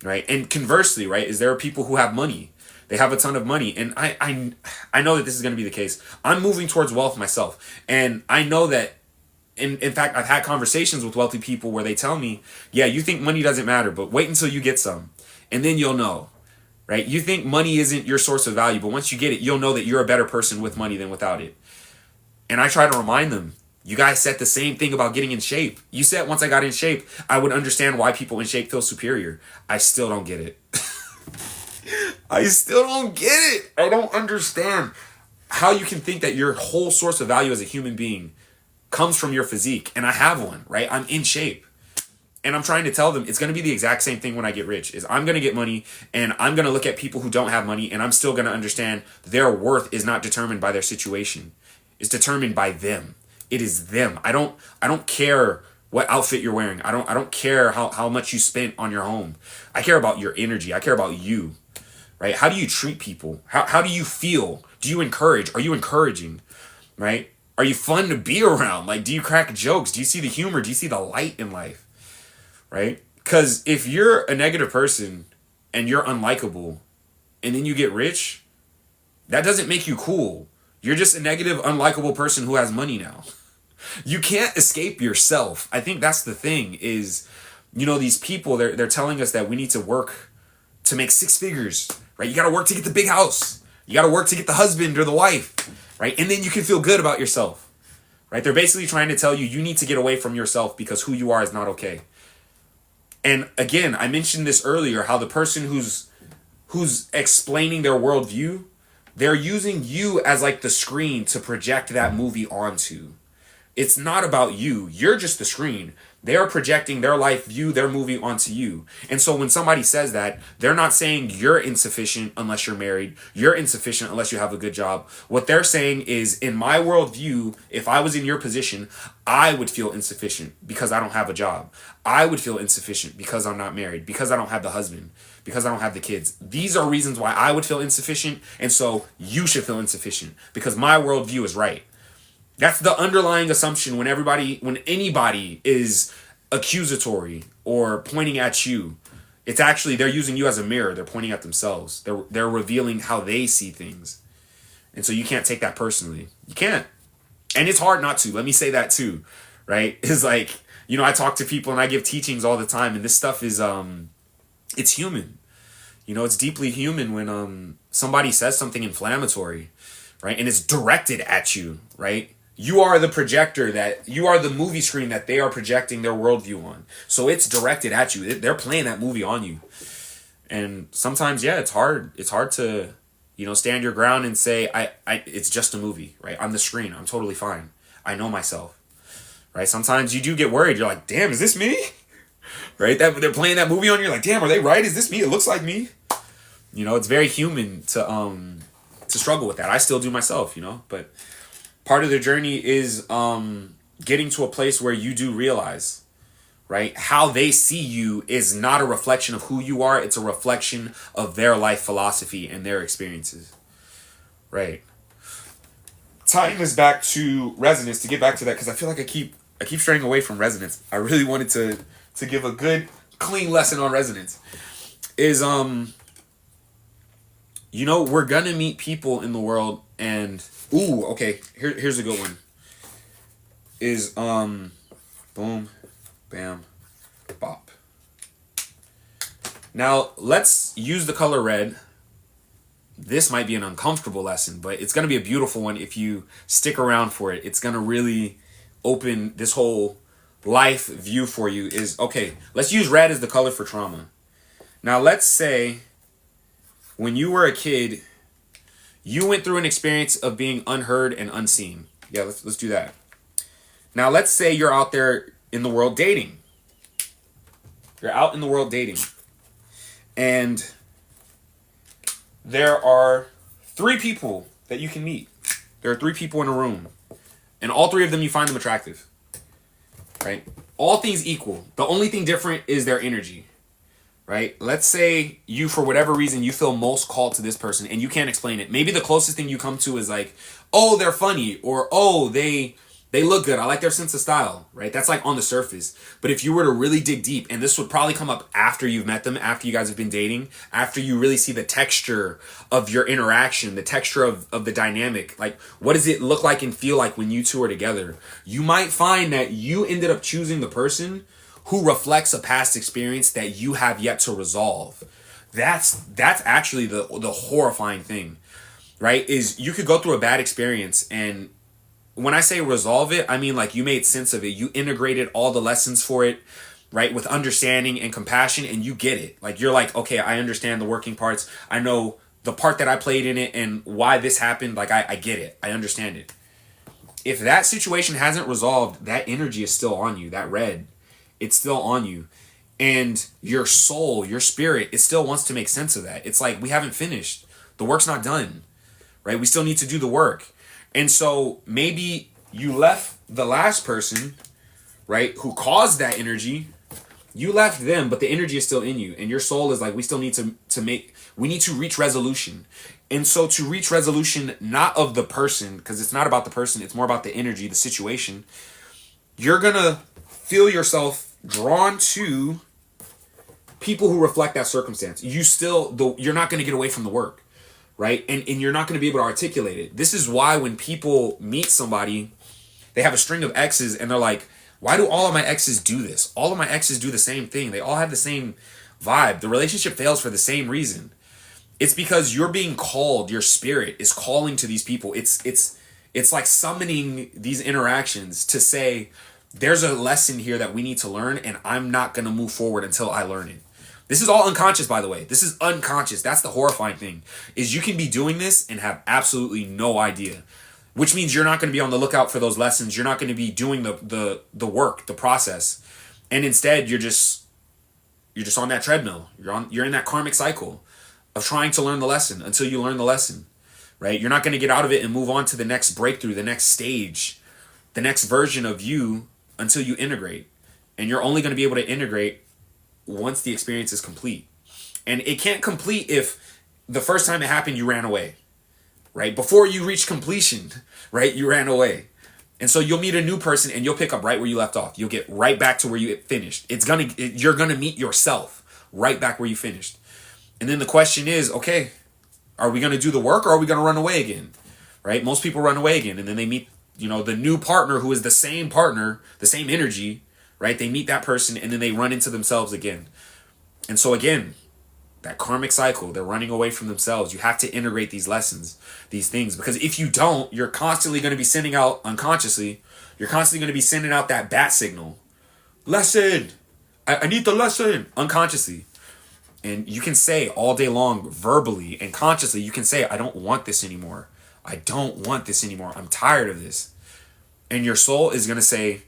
right? And conversely, right, is there are people who have money. They have a ton of money. And I know that this is going to be the case. I'm moving towards wealth myself. And I know that, in fact, I've had conversations with wealthy people where they tell me, yeah, you think money doesn't matter, but wait until you get some. And then you'll know, right? You think money isn't your source of value, but once you get it, you'll know that you're a better person with money than without it. And I try to remind them, you guys said the same thing about getting in shape. You said once I got in shape, I would understand why people in shape feel superior. I still don't get it. I still don't get it. I don't understand how you can think that your whole source of value as a human being comes from your physique. And I have one, right? I'm in shape. And I'm trying to tell them it's going to be the exact same thing when I get rich. Is I'm going to get money and I'm going to look at people who don't have money and I'm still going to understand their worth is not determined by their situation. It's determined by them. It is them. I don't care what outfit you're wearing. I don't care how much you spent on your home. I care about your energy. I care about you. Right? How do you treat people? How do you feel? Do you encourage? Are you encouraging? Right? Are you fun to be around? Like, do you crack jokes? Do you see the humor? Do you see the light in life? Right? Because if you're a negative person and you're unlikable and then you get rich, that doesn't make you cool. You're just a negative, unlikable person who has money now. You can't escape yourself. I think that's the thing is, these people, they're telling us that we need to work to make 6 figures, right? You got to work to get the big house. You got to work to get the husband or the wife, right? And then you can feel good about yourself, right? They're basically trying to tell you, you need to get away from yourself because who you are is not okay. And again, I mentioned this earlier, how the person who's explaining their worldview, they're using you as like the screen to project that movie onto. It's not about you. You're just the screen. They're projecting their life view, their movie onto you. And so when somebody says that, they're not saying you're insufficient unless you're married. You're insufficient unless you have a good job. What they're saying is, in my worldview, if I was in your position, I would feel insufficient because I don't have a job. I would feel insufficient because I'm not married, because I don't have the husband, because I don't have the kids. These are reasons why I would feel insufficient. And so you should feel insufficient because my worldview is right. That's the underlying assumption when anybody is accusatory or pointing at you. It's actually, they're using you as a mirror. They're pointing at themselves. They're revealing how they see things. And so you can't take that personally. You can't. And it's hard not to. Let me say that too, right? It's like, I talk to people and I give teachings all the time, and this stuff is, it's human. It's deeply human when somebody says something inflammatory, right? And it's directed at you, right? You are the projector, that you are the movie screen that they are projecting their worldview on. So it's directed at you. They're playing that movie on you. And sometimes, yeah, it's hard. It's hard to, stand your ground and say, it's just a movie, right? I'm the screen. I'm totally fine. I know myself, right? Sometimes you do get worried. You're like, damn, is this me? Right? That they're playing that movie on you. You're like, damn, are they right? Is this me? It looks like me. It's very human to struggle with that. I still do myself, but part of the journey is getting to a place where you do realize, right, how they see you is not a reflection of who you are. It's a reflection of their life philosophy and their experiences, right? Tying this back to resonance, to get back to that, because I feel like I keep straying away from resonance. I really wanted to give a good, clean lesson on resonance. Is we're gonna meet people in the world, and here's a good one. Is boom, bam, bop. Now let's use the color red. This might be an uncomfortable lesson, but it's gonna be a beautiful one if you stick around for it. It's gonna really open this whole life view for you. Let's use red as the color for trauma. Now let's say when you were a kid, you went through an experience of being unheard and unseen. Yeah, let's do that. Now let's say you're out there in the world dating. You're out in the world dating. And there are 3 people that you can meet. There are 3 people in a room. And all 3 of them, you find them attractive. Right? All things equal. The only thing different is their energy. Right? Let's say you, for whatever reason, you feel most called to this person and you can't explain it. Maybe the closest thing you come to is like, oh, they're funny, or oh, they look good. I like their sense of style, right? That's like on the surface. But if you were to really dig deep, and this would probably come up after you've met them, after you guys have been dating, after you really see the texture of your interaction, the texture of the dynamic, like what does it look like and feel like when you two are together, you might find that you ended up choosing the person who reflects a past experience that you have yet to resolve. That's actually the horrifying thing, right? Is you could go through a bad experience, and when I say resolve it, I mean like you made sense of it. You integrated all the lessons for it, right? With understanding and compassion, and you get it. Like you're like, okay, I understand the working parts. I know the part that I played in it and why this happened. Like I get it. I understand it. If that situation hasn't resolved, that energy is still on you. That red, it's still on you. And your soul, your spirit, it still wants to make sense of that. It's like, we haven't finished. The work's not done, right? We still need to do the work. And so maybe you left the last person, right, who caused that energy. You left them, but the energy is still in you. And your soul is like, we still need we need to reach resolution. And so to reach resolution, not of the person, because it's not about the person, it's more about the energy, the situation, you're going to feel yourself drawn to people who reflect that circumstance. You're not going to get away from the work, right? And you're not going to be able to articulate it. This is why when people meet somebody, they have a string of exes and they're like, why do all of my exes do this? All of my exes do the same thing. They all have the same vibe. The relationship fails for the same reason. It's because you're being called. Your spirit is calling to these people. It's like summoning these interactions to say, there's a lesson here that we need to learn, and I'm not going to move forward until I learn it. This is all unconscious, by the way. This is unconscious. That's the horrifying thing, is you can be doing this and have absolutely no idea, which means you're not going to be on the lookout for those lessons. You're not going to be doing the work, the process. And instead, you're just on that treadmill. You're in that karmic cycle of trying to learn the lesson until you learn the lesson, right? You're not going to get out of it and move on to the next breakthrough, the next stage, the next version of you until you integrate. And you're only going to be able to integrate once the experience is complete. And it can't complete if the first time it happened, you ran away, right? Before you reach completion, right? You ran away. And so you'll meet a new person and you'll pick up right where you left off. You'll get right back to where you finished. You're going to meet yourself right back where you finished. And then the question is, okay, are we going to do the work or are we going to run away again? Right? Most people run away again, and then they meet, the new partner who is the same partner, the same energy, right? They meet that person and then they run into themselves again. And so again, That karmic cycle, they're running away from themselves. You have to integrate these lessons, these things, because if you don't, you're constantly going to be sending out unconsciously, you're constantly going to be sending out that bat signal. Lesson! I need the lesson! Unconsciously. And you can say all day long, verbally and consciously, you can say, I don't want this anymore. I don't want this anymore. I'm tired of this. And your soul is going to say,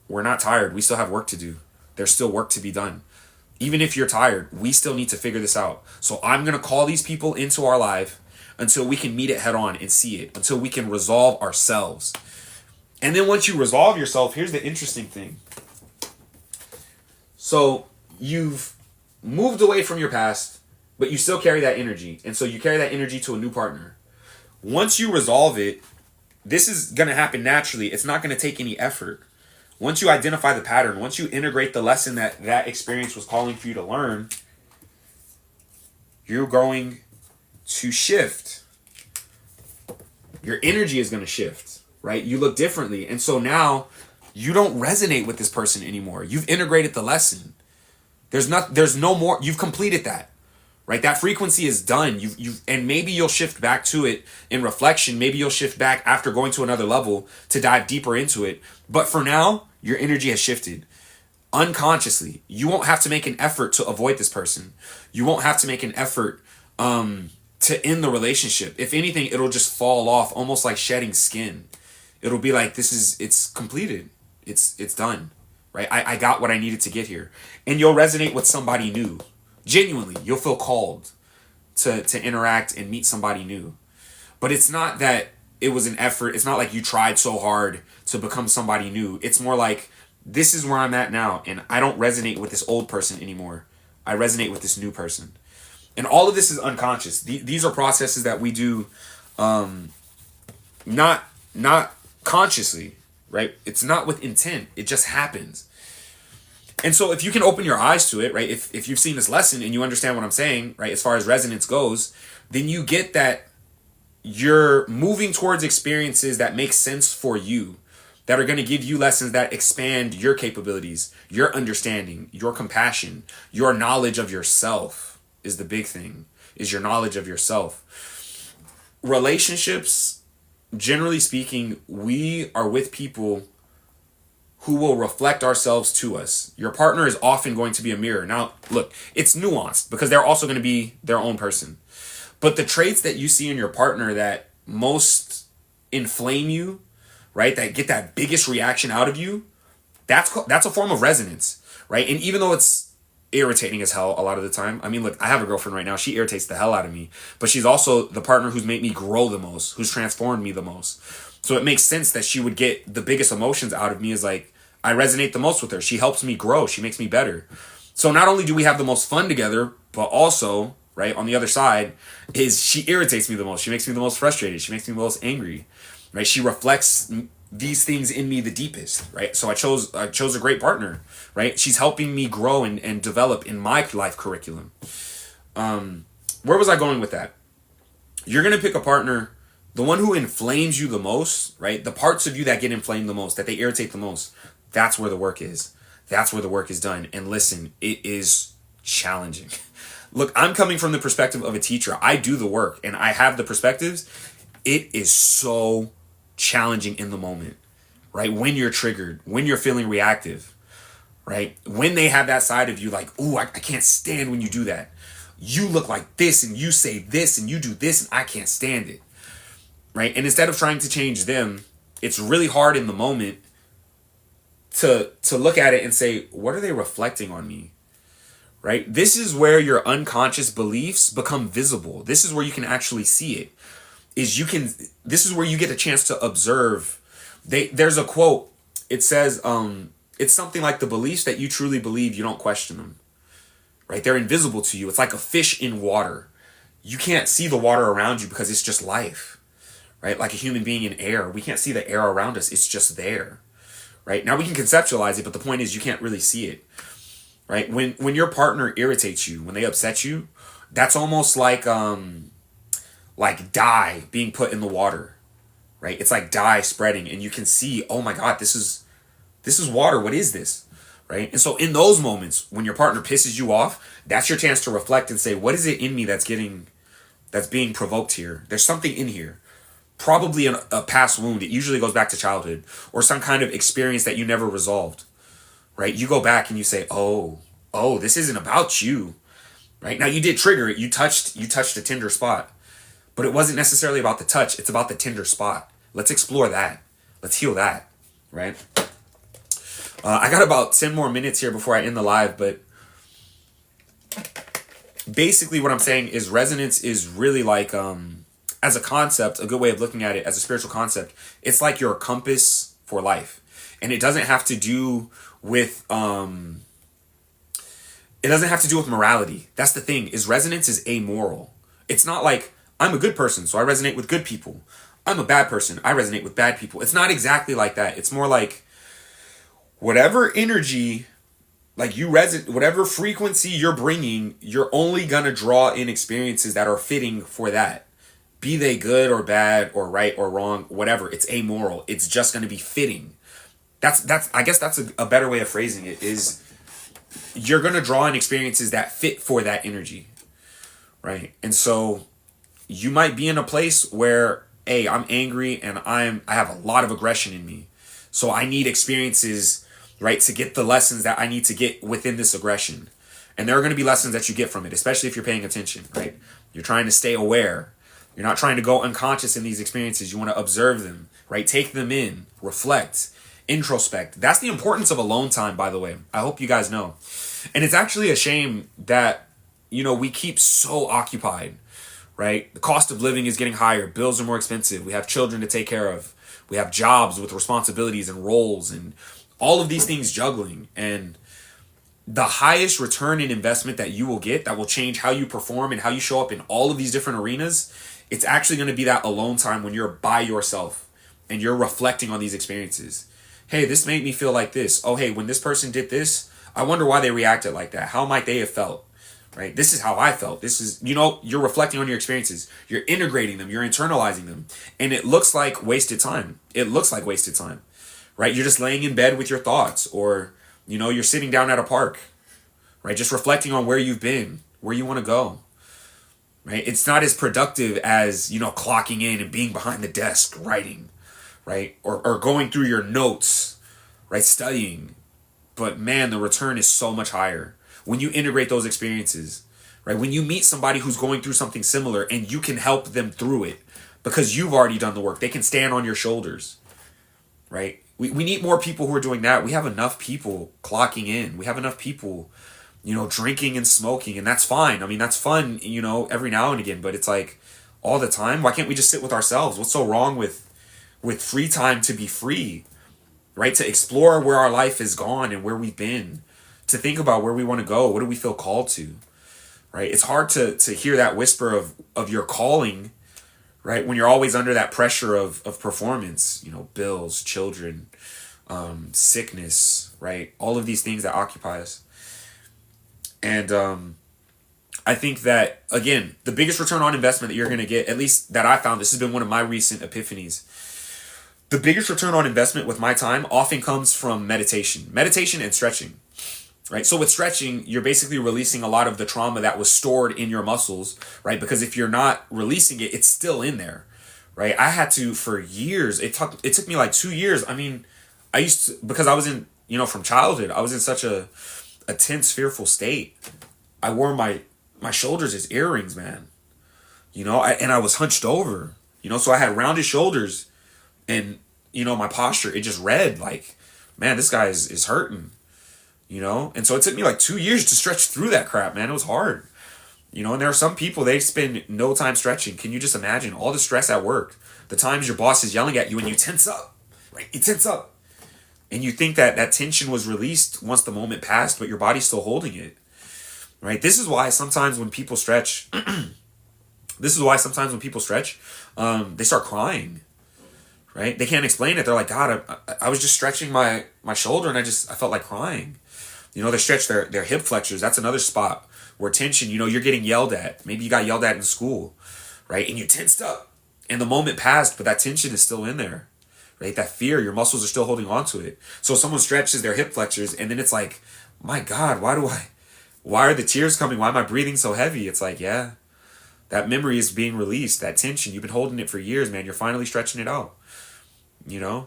we're not tired. We still have work to do. There's still work to be done. Even if you're tired, we still need to figure this out. So I'm going to call these people into our life until we can meet it head on and see it, until we can resolve ourselves. And then once you resolve yourself, here's the interesting thing. So you've moved away from your past, but you still carry that energy. And so you carry that energy to a new partner. Once you resolve it, this is going to happen naturally. It's not going to take any effort. Once you identify the pattern, once you integrate the lesson that experience was calling for you to learn, you're going to shift. Your energy is going to shift, right? You look differently. And so now you don't resonate with this person anymore. You've integrated the lesson. There's no more. You've completed that, right? That frequency is done. And maybe you'll shift back to it in reflection. Maybe you'll shift back after going to another level to dive deeper into it. But for now, your energy has shifted unconsciously. You won't have to make an effort to avoid this person. You won't have to make an effort to end the relationship. If anything, it'll just fall off, almost like shedding skin. It'll be like, it's completed. It's done, right? I got what I needed to get here. And you'll resonate with somebody new. Genuinely, you'll feel called to interact and meet somebody new. But it's not that it was an effort. It's not like you tried so hard to become somebody new. It's more like, this is where I'm at now, and I don't resonate with this old person anymore. I resonate with this new person. And all of this is unconscious. These are processes that we do not consciously, right? It's not with intent. It just happens. And so if you can open your eyes to it, right? If you've seen this lesson and you understand what I'm saying, right? As far as resonance goes, then you get that you're moving towards experiences that make sense for you, that are going to give you lessons that expand your capabilities, your understanding, your compassion, your knowledge of yourself is the big thing, is your knowledge of yourself. Relationships, generally speaking, we are with people who will reflect ourselves to us. Your partner is often going to be a mirror. Now, look, it's nuanced because they're also going to be their own person. But the traits that you see in your partner that most inflame you, right, that get that biggest reaction out of you, that's a form of resonance, right? And even though it's irritating as hell a lot of the time, I mean, look, I have a girlfriend right now. She irritates the hell out of me. But she's also the partner who's made me grow the most, who's transformed me the most. So it makes sense that she would get the biggest emotions out of me, is like, I resonate the most with her. She helps me grow. She makes me better. So not only do we have the most fun together, but also, right, on the other side, is she irritates me the most. She makes me the most frustrated. She makes me the most angry, right? She reflects these things in me the deepest, right? So I chose a great partner, right? She's helping me grow and develop in my life curriculum. Where was I going with that? You're going to pick a partner, the one who inflames you the most, right? The parts of you that get inflamed the most, that they irritate the most. That's where the work is. That's where the work is done. And listen, it is challenging. Look, I'm coming from the perspective of a teacher. I do the work and I have the perspectives. It is so challenging in the moment, right? When you're triggered, when you're feeling reactive, right? When they have that side of you like, ooh, I can't stand when you do that. You look like this and you say this and you do this and I can't stand it, right? And instead of trying to change them, it's really hard in the moment to look at it and say, what are they reflecting on me? Right? This is where your unconscious beliefs become visible. This is where you can actually see it. This is where you get a chance to observe. There's a quote. It says, it's something like, the beliefs that you truly believe, you don't question them. Right? They're invisible to you. It's like a fish in water. You can't see the water around you because it's just life. Right? Like a human being in air. We can't see the air around us. It's just there. Right? Now we can conceptualize it, but the point is you can't really see it. Right? When your partner irritates you, when they upset you, that's almost like dye being put in the water. Right? It's like dye spreading and you can see, oh my God, this is water. What is this? right? And so in those moments when your partner pisses you off, that's your chance to reflect and say, what is it in me that's being provoked here? There's something in here. Probably a past wound. It usually goes back to childhood or some kind of experience that you never resolved, right? You go back and you say, oh, this isn't about you, right? Now you did trigger it. You touched a tender spot, but it wasn't necessarily about the touch. It's about the tender spot. Let's explore that. Let's heal that, right? I got about 10 more minutes here before I end the live, but basically what I'm saying is resonance is really like, as a concept, a good way of looking at it as a spiritual concept, it's like your compass for life. And it doesn't have to do with, morality. That's the thing, is resonance is amoral. It's not like, I'm a good person, so I resonate with good people. I'm a bad person, I resonate with bad people. It's not exactly like that. It's more like, whatever energy, like you resonate, whatever frequency you're bringing, you're only gonna draw in experiences that are fitting for that. Be they good or bad or right or wrong, whatever. It's amoral. It's just gonna be fitting. That's I guess that's a better way of phrasing it, is you're gonna draw in experiences that fit for that energy, right? And so you might be in a place where, hey, I'm angry and I have a lot of aggression in me, so I need experiences, right, to get the lessons that I need to get within this aggression. And there are going to be lessons that you get from it, especially if you're paying attention, right? You're trying to stay aware. You're not trying to go unconscious in these experiences. You want to observe them, right? Take them in, reflect, introspect. That's the importance of alone time, by the way. I hope you guys know. And it's actually a shame that, we keep so occupied, right? The cost of living is getting higher. Bills are more expensive. We have children to take care of. We have jobs with responsibilities and roles and all of these things juggling. And the highest return in investment that you will get, that will change how you perform and how you show up in all of these different arenas, it's actually going to be that alone time when you're by yourself and you're reflecting on these experiences. Hey, this made me feel like this. Oh, hey, when this person did this, I wonder why they reacted like that. How might they have felt? Right? This is how I felt. This is, you're reflecting on your experiences. You're integrating them. You're internalizing them. And it looks like wasted time. It looks like wasted time, right? You're just laying in bed with your thoughts, or, you're sitting down at a park, right? Just reflecting on where you've been, where you want to go, right? It's not as productive as, clocking in and being behind the desk writing, right? Or going through your notes, right? Studying. But man, the return is so much higher when you integrate those experiences, right? When you meet somebody who's going through something similar and you can help them through it because you've already done the work. They can stand on your shoulders, right? We need more people who are doing that. We have enough people clocking in. We have enough people, drinking and smoking, and that's fine. I mean, that's fun, every now and again, but it's like all the time. Why can't we just sit with ourselves? What's so wrong with free time to be free, right? To explore where our life has gone and where we've been, to think about where we want to go. What do we feel called to, right? It's hard to hear that whisper of your calling, right? When you're always under that pressure of performance, bills, children, sickness, right? All of these things that occupy us. And I think that, again, the biggest return on investment that you're going to get, at least that I found, this has been one of my recent epiphanies. The biggest return on investment with my time often comes from meditation and stretching. Right. So with stretching, you're basically releasing a lot of the trauma that was stored in your muscles, right? Because if you're not releasing it, it's still in there, right? I had to, for years, it took me like 2 years. I mean, I used to, because I was in, from childhood, I was in such a tense, fearful state. I wore my shoulders as earrings, man. And I was hunched over, so I had rounded shoulders and, my posture, it just read like, man, this guy is hurting. And so it took me like 2 years to stretch through that crap, man. It was hard, and there are some people, they spend no time stretching. Can you just imagine all the stress at work, the times your boss is yelling at you and you tense up, right? You tense up and you think that tension was released once the moment passed, but your body's still holding it, right? This is why sometimes when people stretch, they start crying, right? They can't explain it. They're like, God, I was just stretching my shoulder and I felt like crying. They stretch their hip flexors. That's another spot where tension, you're getting yelled at. Maybe you got yelled at in school, right? And you tensed up and the moment passed, but that tension is still in there, right? That fear, your muscles are still holding on to it. So someone stretches their hip flexors and then it's like, my God, why are the tears coming? Why am I breathing so heavy? It's like, yeah, that memory is being released, that tension. You've been holding it for years, man. You're finally stretching it out, you know?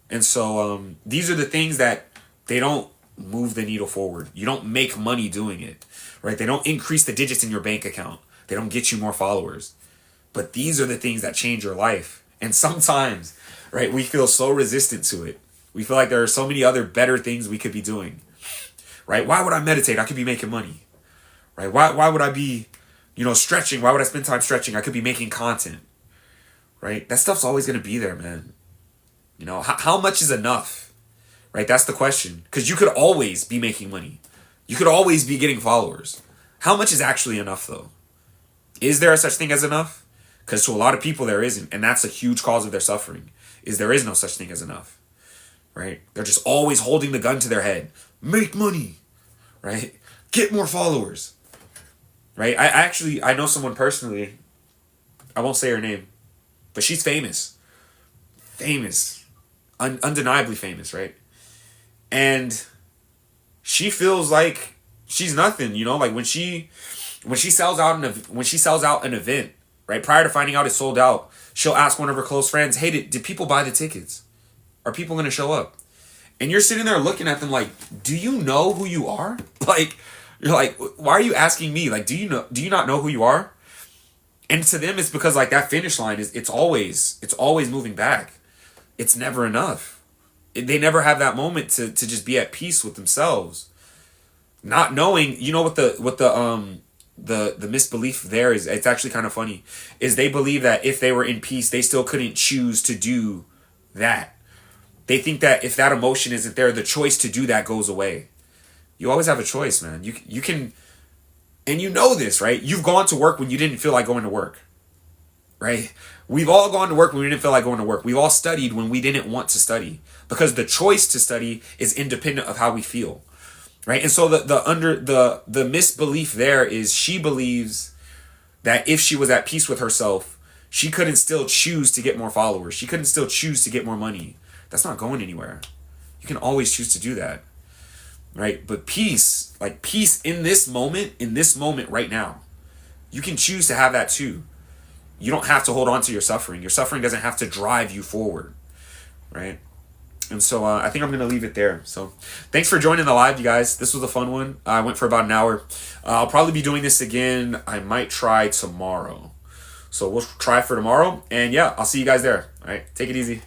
And so these are the things that they don't move the needle forward. You don't make money doing it, right? They don't increase the digits in your bank account. They don't get you more followers. But these are the things that change your life. And sometimes, right, we feel so resistant to it. We feel like there are so many other better things we could be doing, right? Why would I meditate? I could be making money, right? Why would I be, stretching? Why would I spend time stretching? I could be making content, right? That stuff's always going to be there, man. How much is enough, right? That's the question. Because you could always be making money. You could always be getting followers. How much is actually enough, though? Is there a such thing as enough? Because to a lot of people, there isn't. And that's a huge cause of their suffering, is there is no such thing as enough, right? They're just always holding the gun to their head. Make money, right? Get more followers, right? I know someone personally. I won't say her name, but she's famous. Famous. Undeniably famous, right? And she feels like she's nothing, like when she sells out an event, right, prior to finding out it's sold out, she'll ask one of her close friends, hey, did people buy the tickets? Are people going to show up? And you're sitting there looking at them like, do you know who you are? Like, you're like, why are you asking me? Like, do you not know who you are? And to them, it's because like that finish line it's always moving back. It's never enough. They never have that moment to just be at peace with themselves. Not knowing, what the misbelief there is, it's actually kind of funny, is they believe that if they were in peace, they still couldn't choose to do that. They think that if that emotion isn't there, the choice to do that goes away. You always have a choice, man. You can, and this, right? You've gone to work when you didn't feel like going to work, right? We've all gone to work when we didn't feel like going to work. We've all studied when we didn't want to study, because the choice to study is independent of how we feel. Right? And so the misbelief there is she believes that if she was at peace with herself, she couldn't still choose to get more followers. She couldn't still choose to get more money. That's not going anywhere. You can always choose to do that. Right? But peace, like peace in this moment right now, you can choose to have that too. You don't have to hold on to your suffering. Your suffering doesn't have to drive you forward. Right? And so I think I'm going to leave it there. So thanks for joining the live, you guys. This was a fun one. I went for about an hour. I'll probably be doing this again. I might try tomorrow. So we'll try for tomorrow. And yeah, I'll see you guys there. All right. Take it easy.